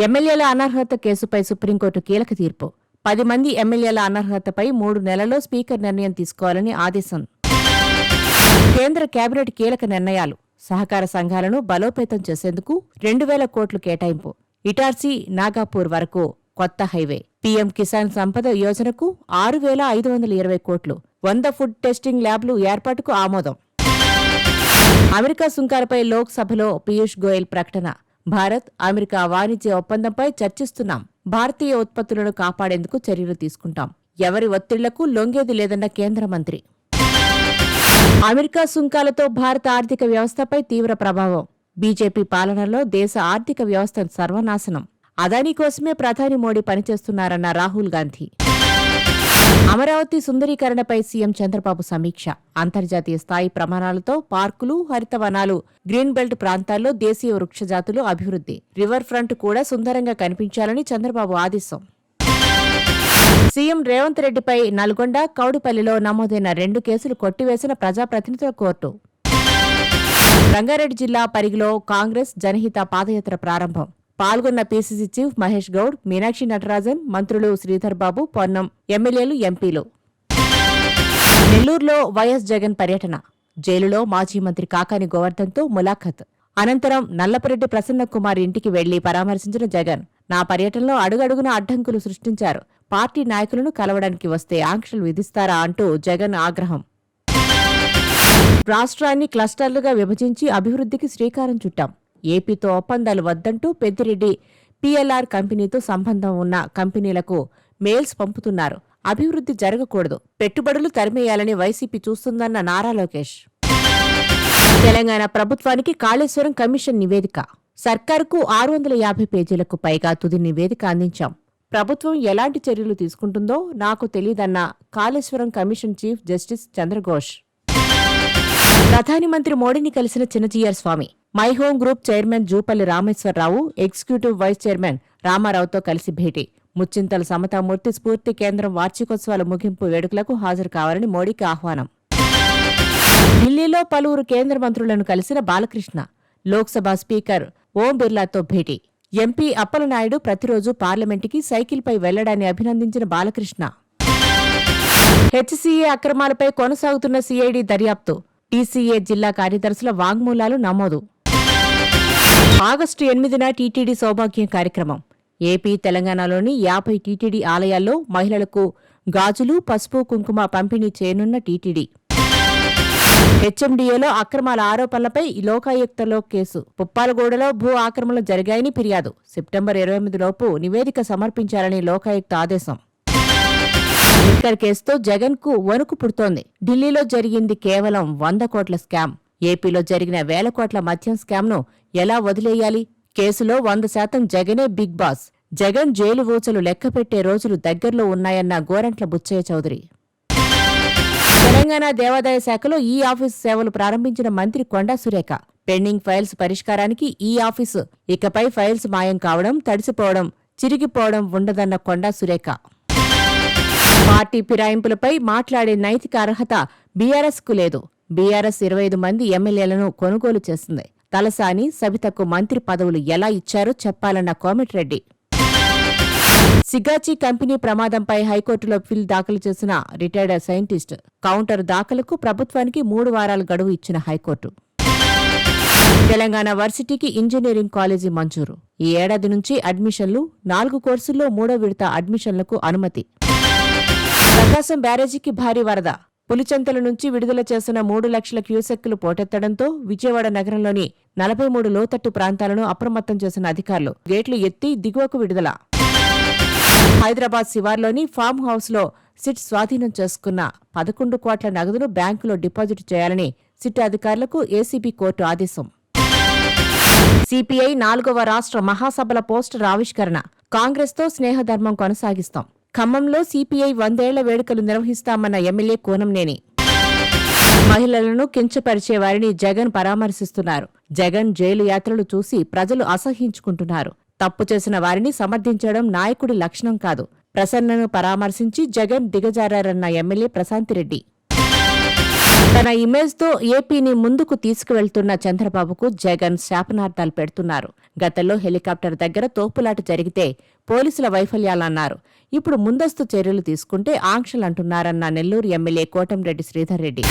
ఎమ్మెల్యేల అనర్హత కేసుపై సుప్రీంకోర్టు కీలక తీర్పు. 10 మంది ఎమ్మెల్యేల అనర్హతపై 3 నెలల్లో స్పీకర్ నిర్ణయం తీసుకోవాలని ఆదేశం. కేంద్ర కేబినెట్ కీలక నిర్ణయాలు. సహకార సంఘాలను బలోపేతం చేసేందుకు 2,000 కోట్లు కేటాయింపు. ఇటార్సీ నాగాపూర్ వరకు కొత్త హైవే. పీఎం కిసాన్ సంపద యోజనకు 6,520 కోట్లు. 100 ఫుడ్ టెస్టింగ్ ల్యాబ్లు ఏర్పాటుకు ఆమోదం. అమెరికా సుంకాలపై లోక్సభలో పీయూష్ గోయల్ ప్రకటన. భారత్, అమెరికా వాణిజ్య ఒప్పందంపై చర్చిస్తున్నాం. భారతీయ ఉత్పత్తులను కాపాడేందుకు చర్యలు తీసుకుంటాం. ఎవరి ఒత్తిళ్లకు లొంగేది లేదన్న కేంద్ర మంత్రి. అమెరికా సుంకాలతో భారత ఆర్థిక వ్యవస్థపై తీవ్ర ప్రభావం. బీజేపీ పాలనలో దేశ ఆర్థిక వ్యవస్థ సర్వనాశనం. అదానీ కోసమే ప్రధాని మోడీ పనిచేస్తున్నారన్న రాహుల్ గాంధీ. అమరావతి సుందరీకరణపై సీఎం చంద్రబాబు సమీక్ష. అంతర్జాతీయ స్థాయి ప్రమాణాలతో పార్కులు, హరితవనాలు, గ్రీన్ బెల్ట్ ప్రాంతాల్లో దేశీయ వృక్షజాతులు అభివృద్ధి. రివర్ ఫ్రంట్ కూడా సుందరంగా కనిపించాలని చంద్రబాబు ఆదేశం. సీఎం రేవంత్ రెడ్డిపై నల్గొండ, కౌడిపల్లిలో నమోదైన 2 కేసులు కొట్టివేసిన ప్రజాప్రతినిధుల కోర్టు. రంగారెడ్డి జిల్లా పరిగిలో కాంగ్రెస్ జనహిత పాదయాత్ర ప్రారంభం. పాల్గొన్న పీసీసీ చీఫ్ మహేష్ గౌడ్, మీనాక్షి నటరాజన్, మంత్రులు శ్రీధర్ బాబు, పొన్నం, ఎమ్మెల్యేలు, ఎంపీలు. నెల్లూరులో వైఎస్ జగన్ పర్యటన. జైలులో మాజీ మంత్రి కాకాని గోవర్ధన్తో ములాఖత్. అనంతరం నల్లపరెడ్డి ప్రసన్నకుమార్ ఇంటికి వెళ్లి పరామర్శించిన జగన్. నా పర్యటనలో అడుగడుగున అడ్డంకులు సృష్టించారు. పార్టీ నాయకులను కలవడానికి వస్తే ఆంక్షలు విధిస్తారా అంటూ జగన్ ఆగ్రహం. రాష్ట్రాన్ని క్లస్టర్లుగా విభజించి అభివృద్ధికి శ్రీకారం చుట్టాం. ఏపీతో ఒప్పందాలు వద్దంటూ పెద్దిరెడ్డి పీఎల్ఆర్ కంపెనీతో సంబంధం ఉన్న కంపెనీలకు మెయిల్స్ పంపుతున్నారు. అభివృద్ధి జరగకూడదు, పెట్టుబడులు తరిమేయాలని వైసీపీ చూస్తుందన్న నారా లోకేష్. తెలంగాణ ప్రభుత్వానికి కాళేశ్వరం కమిషన్ నివేదిక. సర్కారుకు 650 పేజీలకు పైగా తుది నివేదిక అందించాం. ప్రభుత్వం ఎలాంటి చర్యలు తీసుకుంటుందో నాకు తెలీదన్న Kaleshwaram commission chief justice Chandraghosh. ప్రధాని మంత్రి మోడీని కలిసిన Chinnajeeyar Swamy. My home group chairman Jupally Rameshwararao, executive vice chairman రామారావుతో కలిసి భేటీ. ముచ్చింతల సమతామూర్తి స్ఫూర్తి కేంద్రం వార్షికోత్సవాల ముగింపు వేడుకలకు హాజరు కావాలని మోడీకి ఆహ్వానం. ఢిల్లీలో పలువురు కేంద్ర మంత్రులను కలిసిన బాలకృష్ణ. లోక్సభ స్పీకర్ ఓం బిర్లాతో భేటీ. ఎంపీ అప్పలనాయుడు ప్రతిరోజు పార్లమెంటుకి సైకిల్పై వెళ్లడాన్ని అభినందించిన బాలకృష్ణ. హెచ్సీఏ అక్రమాలపై కొనసాగుతున్న సీఐడీ దర్యాప్తు. టీసీఏ జిల్లా కార్యదర్శుల వాంగ్మూలాలు నమోదు. ఆగస్టు 8న టీటీడీ సౌభాగ్యం కార్యక్రమం. ఏపీ, తెలంగాణలోని 50 టీటీడీ ఆలయాల్లో మహిళలకు గాజులు, పసుపు, కుంకుమ పంపిణీ చేయనున్న టీటీడీ. హెచ్ఎండీఏలో అక్రమాల ఆరోపణలపై లోకాయుక్తలో కేసు. పుప్పాలగూడలో భూ ఆక్రమణలు జరిగాయని ఫిర్యాదు. సెప్టెంబర్ 28 లోపు నివేదిక సమర్పించాలని లోకాయుక్త ఆదేశం. లిక్కర్ కేసుతో జగన్ కు వణుకు పుడుతోంది. ఢిల్లీలో జరిగింది కేవలం 100 కోట్ల స్కామ్. ఏపీలో జరిగిన 1000 కోట్ల మద్యం స్కామ్ను ఎలా వదిలేయాలి? కేసులో 100% జగనే బిగ్ బాస్. జగన్ జైలు ఊచలు లెక్కపెట్టే రోజులు దగ్గరలో ఉన్నాయన్న గోరంట్ల బుచ్చయ్య చౌదరి. తెలంగాణ దేవాదాయ శాఖలో ఈ ఆఫీసు సేవలు ప్రారంభించిన మంత్రి కొండా సురేఖ. పెండింగ్ ఫైల్స్ పరిష్కారానికి ఈ ఆఫీసు. ఇకపై ఫైల్స్ మాయం కావడం, తడిసిపోవడం, చిరిగిపోవడం ఉండదన్న కొండా సురేఖ. పార్టీ ఫిరాయింపులపై మాట్లాడే నైతిక అర్హత బీఆర్ఎస్కు లేదు. బీఆర్ఎస్ 25 మంది ఎమ్మెల్యేలను కొనుగోలు చేసింది. తలసాని, సబితకు మంత్రి పదవులు ఎలా ఇచ్చారో చెప్పాలన్న కోమటిరెడ్డి. సిగాచి కంపెనీ ప్రమాదంపై హైకోర్టులో పిల్ దాఖలు చేసిన రిటైర్డ్ సైంటిస్ట్. కౌంటర్ దాఖలుకు ప్రభుత్వానికి 3 వారాల గడువు ఇచ్చిన హైకోర్టు. తెలంగాణ వర్సిటీకి ఇంజనీరింగ్ కాలేజీ మంజూరు. ఈ ఏడాది నుంచి అడ్మిషన్లు. 4 కోర్సుల్లో 3వ విడత అడ్మిషన్లకు అనుమతి. ప్రకాశం బ్యారేజీకి భారీ వరద. పులిచెంతల నుంచి విడుదల చేసిన 3 లక్షల క్యూసెక్కులు పోటెత్తడంతో విజయవాడ నగరంలోని 43 లోతట్టు ప్రాంతాలను అప్రమత్తం చేసిన అధికారులు. గేట్లు ఎత్తి దిగువకు విడుదల. హైదరాబాద్ శివార్లోని ఫామ్ హౌస్లో సిట్ స్వాధీనం చేసుకున్న 11 కోట్ల నగదును బ్యాంకులో డిపాజిట్ చేయాలని సిట్ అధికారులకు ఏసీబీ కోర్టు ఆదేశం. సిపిఐ 4వ రాష్ట్ర మహాసభల పోస్టర్ ఆవిష్కరణ. కాంగ్రెస్తో స్నేహధర్మం కొనసాగిస్తాం. ఖమ్మంలో సిపిఐ 100 ఏళ్ల వేడుకలు నిర్వహిస్తామన్న ఎమ్మెల్యే కూనంనేని. మహిళలను కించపరిచే వారిని జగన్ పరామర్శిస్తున్నారు. జగన్ జైలు యాత్రలు చూసి ప్రజలు అసహ్యించుకుంటున్నారు. తప్పు చేసిన వారిని సమర్థించడం నాయకుడి లక్షణం కాదు. ప్రసన్నను పరామర్శించి జగన్ దిగజారన్న ఎమ్మెల్యే ప్రశాంతిరెడ్డి. తన ఇమేజ్తో ఏపీని ముందుకు తీసుకువెళ్తున్న చంద్రబాబుకు జగన్ శాపనార్థాలు పెడుతున్నారు. గతంలో హెలికాప్టర్ దగ్గర తోపులాట జరిగితే పోలీసుల వైఫల్యాలన్నారు. ఇప్పుడు ముందస్తు చర్యలు తీసుకుంటే ఆంక్షలంటున్నారన్న నెల్లూరు ఎమ్మెల్యే కోటంరెడ్డి శ్రీధర్ రెడ్డి.